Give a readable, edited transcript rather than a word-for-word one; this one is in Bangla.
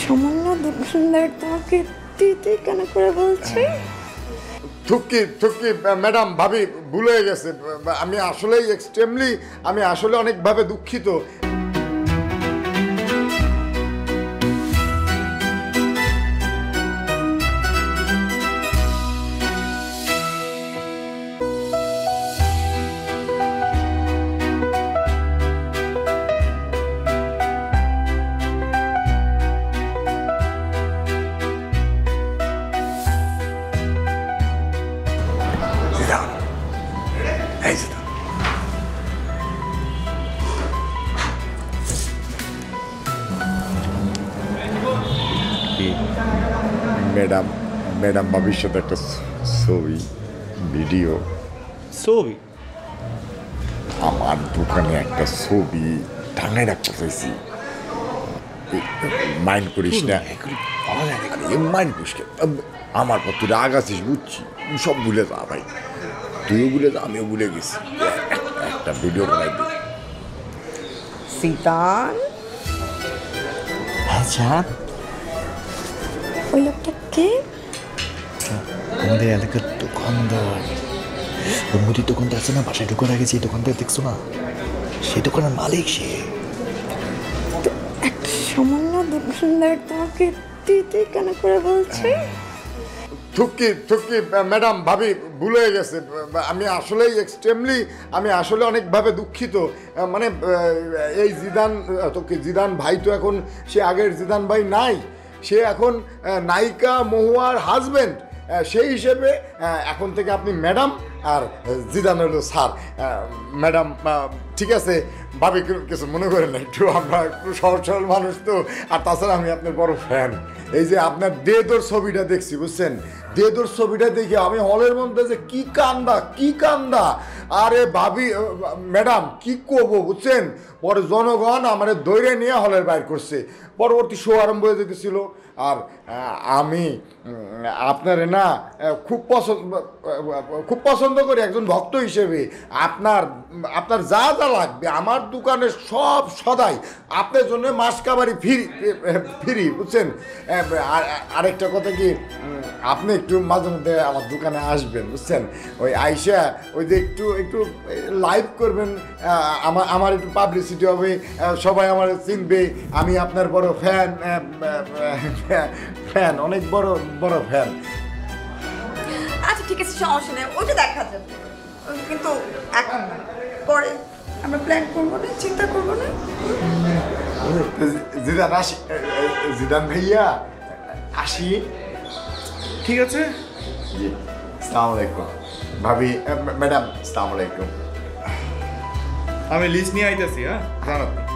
সামান্য দোকানদার তোমাকে তুই কেন করে বলছে? থুকি থুকি ম্যাডাম, ভাবি ভুল হয়ে গেছে। আমি আসলেই এক্সট্রিমলি, আমি আসলে অনেকভাবে দুঃখিত। ম্যাডাম ম্যাডাম ভবিষ্যতে একটা ছবি ভিডিও ছবি আমার দোকানে একটা ছবি টাঙায় রাখতে চাইছি। মাইন্ড করিস না, মাইন্ড করিস না। আমার পর তুই রাগ আছিস বুঝছি, সব ভুলে যা ভাই, তুইও ভুলে যা, আমিও ভুলে গেছি। একটা ভিডিও বানাই দিই। সিতান, আচ্ছা ওই লোকটা কে? আমাদের এলাকার দোকানদার, ওর মুদির দোকানটা আছে না, বাসায় ঢুকার আগে যে দোকানদার দেখছো না, সেই দোকানের মালিক সে। তো একটা সামান্য দোকানদার তোমাকে তুই কেন করে বলছে? থুকি থুকি ম্যাডাম, ভাবি ভুল হয়ে গেছে। আমি আসলেই এক্সট্রিমলি, আমি আসলে অনেকভাবে দুঃখিত। মানে এই জিদান ভাই তো এখন সে আগের জিদান ভাই নাই, সে এখন নায়িকা মহুয়ার হাজবেন্ড। সেই হিসেবে এখন থেকে আপনি ম্যাডাম আর জিদান হলো স্যার। ম্যাডাম ঠিক আছে, ভাবি কিছু মনে করেন না, একটু আমরা একটু সহজ সরল মানুষ তো। আর তাছাড়া আমি আপনার বড় ফ্যান। এই যে আপনার দেদোর ছবিটা দেখছি বুঝছেন, দেদোর ছবিটা দেখে আমি হলের মধ্যে যে কি কান্দা। আরে ভাবি ম্যাডাম কি করবো বুঝছেন, পরে জনগণ আমার দৈরে নিয়ে হলের বাইর করছে। পরবর্তী শো আরম্ভ হয়ে যেতেছিল। আর আমি আপনারে না খুব পছন্দ করি একজন ভক্ত হিসেবে। আপনার যা লাগবে আমার দোকানে সব সদাই আপনার জন্য মাসকাবারি ফ্রি বুঝছেন। আরেকটা কথা কি, আপনি একটু মাঝে মধ্যে আমার দোকানে আসবেন বুঝছেন, ওই আইসা ওই যে একটু লাইভ করবেন, আমার একটু পাবলিসিটি হবে, সবাই আমার চিনবে। আমি আপনার বড় ফ্যান, অনেক বড় ফ্যান। আচ্ছা ঠিক আছে, সমস্যা নেই, ওইটা দেখা যাবে, কিন্তু এখন না, পরে আমরা প্ল্যান করবো না, চিন্তা করবো না। জিদান আসি, জিদান ভাইয়া আসি। ঠিক আছে, আসসালামু আলাইকুম ভাবি, ম্যাডাম আসসালামু আলাইকুম। আমি লিস্ট নিয়ে আইতেছি। হ্যাঁ, জানাতে